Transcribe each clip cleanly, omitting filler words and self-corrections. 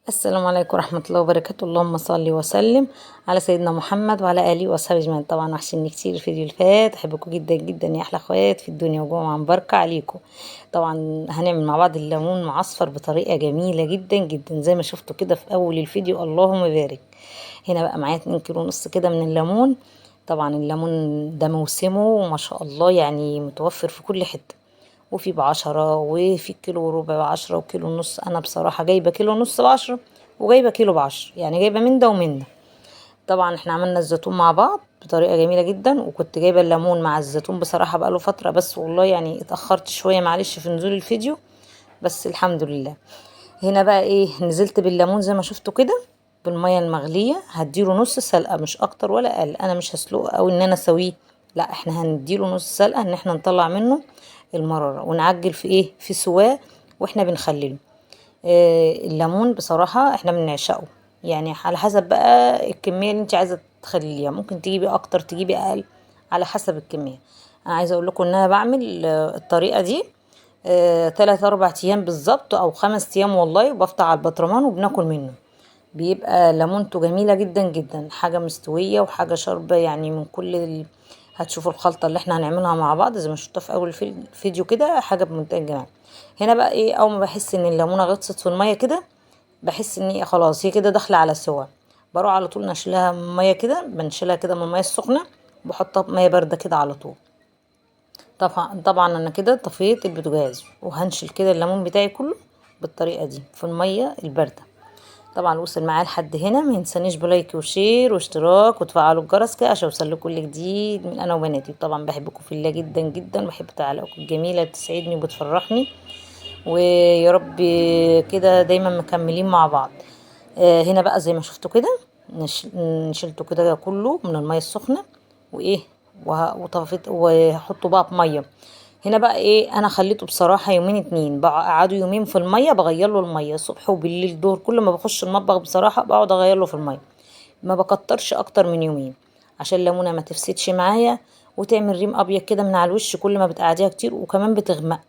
السلام عليكم ورحمة الله وبركاته. اللهم صل وسلم على سيدنا محمد وعلى آله وصحبه أجمعين. طبعا وحشني كتير الفيديو اللي فات، أحبكم جدا جدا يا أحلى أخوات في الدنيا، وجمعة مباركة عليكم. طبعا هنعمل مع بعض الليمون معصفر بطريقة جميلة جدا جدا زي ما شفتوا كده في أول الفيديو. اللهم بارك. هنا بقى معايا 2 كيلو ونص كده من الليمون. طبعا الليمون ده موسمه وما شاء الله، يعني متوفر في كل حتة، وفي ب10 وفي كيلو وربع ب10 وكيلو ونص. انا بصراحة جايبة كيلو ونص ب10 وجايبة كيلو ب10، يعني جايبة من ده ومن ده. طبعا احنا عملنا الزيتون مع بعض بطريقة جميلة جدا، وكنت جايبة الليمون مع الزيتون بصراحة بقاله فترة، بس والله يعني اتأخرت شوية، معلش في نزول الفيديو، بس الحمد لله. هنا بقى ايه، نزلت بالليمون زي ما شفتوا كده بالمية المغلية. هديله نص سلقة مش اكتر ولا اقل، انا مش هسلقه او ان انا اسويه، لا احنا هنديله نص سلقة ان احنا نطلع منه المرارة ونعجل في ايه، في سواه واحنا بنخلله. الليمون بصراحة احنا بنعشقه، يعني على حسب بقى الكمية اللي انت عايزة تخليها، ممكن تجيبي اكتر تجيبي اقل على حسب الكمية. انا عايزة اقول لكم ان انا بعمل الطريقة دي 3 4 ايام بالظبط او 5 ايام والله، وبفطع على البطرمان وبناكل منه. بيبقى ليمونته جميلة جدا جدا، حاجة مستوية وحاجة شاربة، يعني من كل هتشوفوا الخلطة اللي احنا هنعملها مع بعض زي ما شفتوا في اول الفيديو كده، حاجة بمنتهى الجمال. هنا بقى ايه، اول ما بحس ان الليمونة غطست في المية كده، بحس ان هي خلاص هي كده داخلة على سوا، بروح على طول نشيلها من مية كده، بنشيلها كده من المية السخنة، وبحطها بمية باردة كده على طول. طبعا انا كده طفيت البوتاجاز، وهنشل كده الليمون بتاعي كله بالطريقة دي في المية الباردة. طبعا وصل معايا لحد هنا، ما ينسانيش بلايك وشير واشتراك وتفعلوا الجرس كده عشان يوصل كل جديد من انا وبناتي. طبعا بحبكم في الله جدا جدا، بحب تعليقاتكم الجميله بتسعدني وبتفرحني، ويا رب كده دايما مكملين مع بعض. هنا بقى زي ما شفتوا كده نشلته كده كله من الميه السخنه، وايه وطفيت وهحطه بقى بميه. هنا بقى ايه، انا خليته بصراحه يومين 2، قعدوا يومين في الميه، بغير له الميه الصبح وبالليل دور، كل ما بخش المطبخ بصراحه بقعد اغير له في الميه، ما بكترش اكتر من يومين عشان الليمونه ما تفسدش معايا وتعمل ريم ابيض كده من على الوش كل ما بتقعديها كتير، وكمان بتغمق.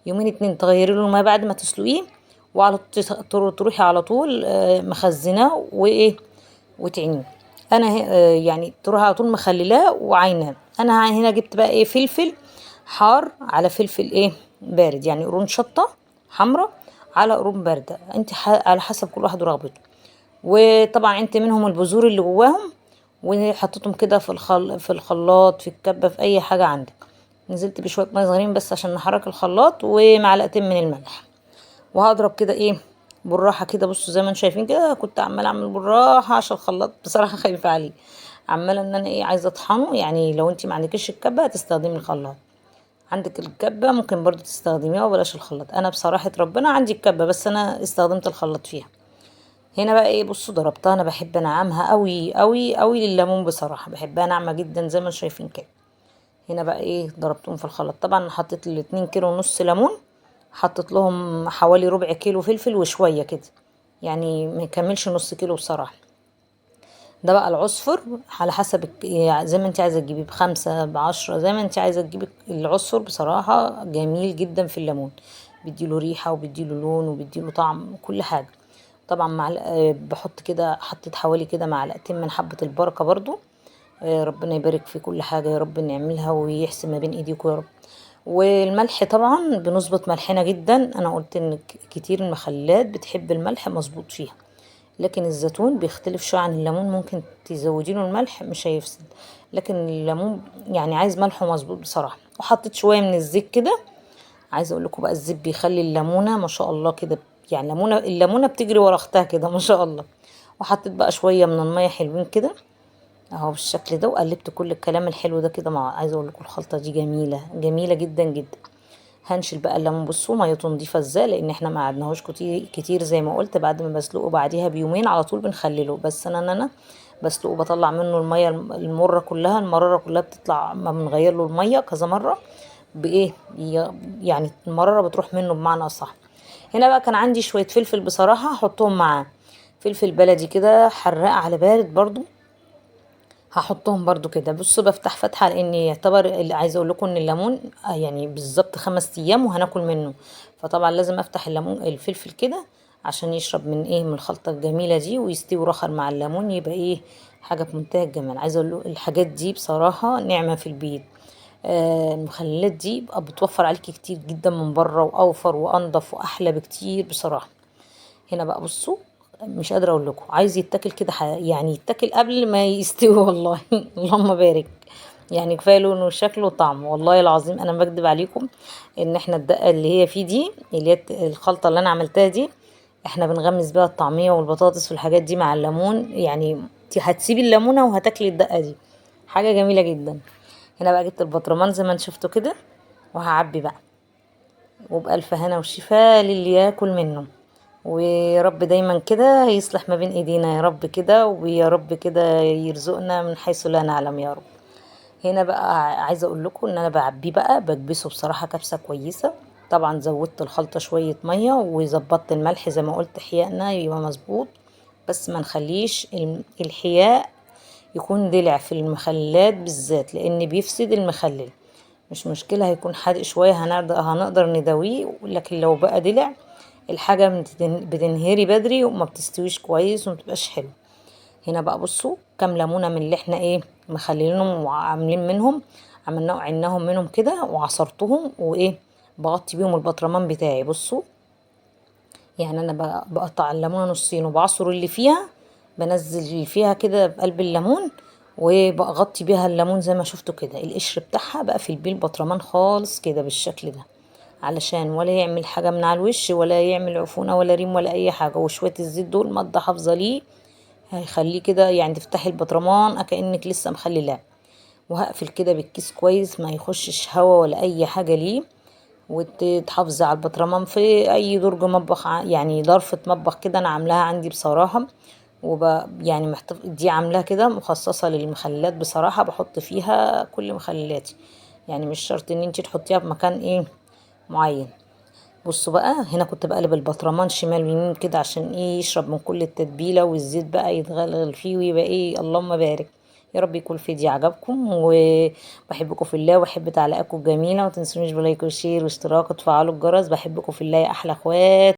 يومين 2 تغيري له الميه بعد ما تسلقيه، وعلى تروحي على طول مخزناه وايه وتعينيه. انا يعني تروح على طول مخللاه وعيناه. انا هنا جبت بقى ايه، فلفل حار على فلفل ايه بارد، يعني قرون شطه حمراء على قرون بارده، انت على حسب كل واحد ورغبته. وطبعا انت منهم البذور اللي جواهم، وحطيتهم كده في الخلاط، في الكبه، في اي حاجه عندك. نزلت بشويه ميه صغيرين بس عشان نحرك الخلاط، ومعلقتين من الملح، وهضرب كده ايه بالراحه كده. بصوا زي ما انتم شايفين كده، كنت عماله اعمل بالراحه عشان الخلاط بصراحه خايفه عليه، عماله ان انا ايه عايزه اطحنه. يعني لو انت ما عندكيش الكبه هتستخدمي الخلاط، عندك الكبه ممكن برضو تستخدميها وبلاش الخلاط. انا بصراحه ربنا عندي الكبه بس انا استخدمت الخلاط فيها. هنا بقى ايه، بصوا ضربتها، انا بحب انعمها قوي قوي قوي لليمون بصراحه، بحبها ناعمه جدا زي ما انتم شايفين كده. هنا بقى ايه ضربتهم في الخلاط. طبعا حطيت ال2 كيلو ونص ليمون، حطيت لهم حوالي ربع كيلو فلفل وشويه كده، يعني ما يكملش نص كيلو بصراحه. ده بقى العصفر على حسب يعني زي ما انت عايزه تجيبي ب5 ب10، زي ما انت عايزه تجيبي. العصفر بصراحه جميل جدا في الليمون، بيديله ريحه وبيديله لون وبيديله طعم كل حاجه. طبعا بحط كده، حطيت حوالي كده معلقتين من حبه البركه برضو. ربنا يبارك في كل حاجة يا رب، نعملها ويحسن ما بين ايديكم يا رب. والملح طبعا بنظبط ملحنا جدا، انا قلت ان كتير المخلات بتحب الملح مظبوط فيها، لكن الزيتون بيختلف شوية عن الليمون، ممكن تزودي له الملح مش هيفسد، لكن الليمون يعني عايز ملحه مظبوط بصراحة. وحطيت شوية من الزيت كده، عايزه اقول لكم بقى الزيت بيخلي الليمونه ما شاء الله كده، يعني الليمونه بتجري ورا اختها كده ما شاء الله. وحطيت بقى شويه من الميه حلوين كده اهو بالشكل ده، وقلبت كل الكلام الحلو ده كده مع، عايزه اقول لكم الخلطه دي جميله جميله جدا جدا. هنشيل بقى الليمون، بصوا ميته نضيفه ازاي، لان احنا ما قعدناهوش كتير كتير زي ما قلت، بعد ما بسلقه بعديها بيومين على طول بنخلله، بس انا بسلقه بطلع منه الميه المره كلها، المراره كلها بتطلع، ما بنغير له الميه كذا مره بايه، يعني المراره بتروح منه بمعنى اصح. هنا بقى كان عندي شويه فلفل بصراحه هحطهم معاه، فلفل بلدي كده حراق على بارد برضو، هحطهم برضو كده. بصوا بفتح فتحة لان يعتبر اللي عايزه اقول لكم ان الليمون يعني بالظبط 5 ايام وهناكل منه، فطبعا لازم افتح الليمون الفلفل كده عشان يشرب من ايه، من الخلطة الجميلة دي ويستوي رخر مع الليمون، يبقى ايه، حاجة في منتهى الجمال. عايزة اقول له الحاجات دي بصراحة نعمة في البيت. المخللات دي بقى بتوفر عليكي كتير جدا من بره، واوفر وانضف واحلى بكتير بصراحة. هنا بقى بصوا، مش قادرة اقول لكم، عايز يتاكل كده يعني يتاكل قبل ما يستوي والله. اللهم بارك. يعني كفايه لونه وشكله وطعمه، والله العظيم انا ما بكدب عليكم. ان احنا الدقه اللي هي فيه دي، اللي هي الخلطه اللي انا عملتها دي، احنا بنغمس بيها الطعميه والبطاطس والحاجات دي مع الليمون. يعني انت هتسيبي الليمونه وهتاكلي الدقه دي، حاجه جميله جدا. هنا بقى جبت البطرمان زي ما انتم شفتوا كده، وهعبي بقى، وبألف هنا وشفاء للي ياكل منه. ويا رب دايما كده يصلح ما بين ايدينا يا رب كده، ويا رب كده يرزقنا من حيث لا نعلم يا رب. هنا بقى عايزه اقول لكم ان انا بعبيه بقى، بكبسه بصراحه كبسه كويسه. طبعا زودت الخلطه شويه ميه، وظبطت الملح زي ما قلت، حيائنا يبقى مظبوط. بس ما نخليش الحياء يكون دلع في المخللات بالذات، لان بيفسد المخلل. مش مشكله هيكون حادق شويه، هنقدر نداويه، لكن لو بقى دلع الحاجه بتنهري بدري وما بتستويش كويس وما بتبقاش حلو. هنا بقى بصوا كام ليمونه من اللي احنا ايه مخلينهم وعاملين منهم، عيناهم منهم كده وعصرتهم، وايه بغطي بيهم البطرمان بتاعي. بصوا يعني انا بقطع الليمونه نصين وبعصر اللي فيها، بنزل اللي فيها كده بقلب الليمون، وبغطي بيها الليمون زي ما شفتوا كده، القشر بتاعها بقى في البيه البطرمان خالص كده بالشكل ده، علشان ولا يعمل حاجه من على الوش، ولا يعمل عفونه ولا ريم ولا اي حاجه. وشويه الزيت دول ماده حافظه ليه، هيخليه كده يعني تفتحي البطرمان اكنك لسه مخللاه. وهقفل كده بالكيس كويس، ما يخشش هوا ولا اي حاجه ليه. وتحافظي على البطرمان في اي درج مطبخ، يعني ظرفه مطبخ كده انا عاملاها عندي بصراحه. يعني دي عاملاها كده مخصصه للمخللات بصراحه، بحط فيها كل مخللاتي. يعني مش شرط ان انتي تحطيها في مكان ايه معين. بصوا بقى هنا كنت بقلب البطرمان شمال ويمين كده، عشان ايه يشرب من كل التتبيله، والزيت بقى يتغلغل فيه ويبقى ايه، اللهم بارك. يا رب يكون الفيديو عجبكم، وبحبكم في الله، وبحب تعليقاتكم الجميله. ومتنسونيش بلايك وشير واشتراك وتفعلوا الجرس. بحبكم في الله يا احلى اخوات.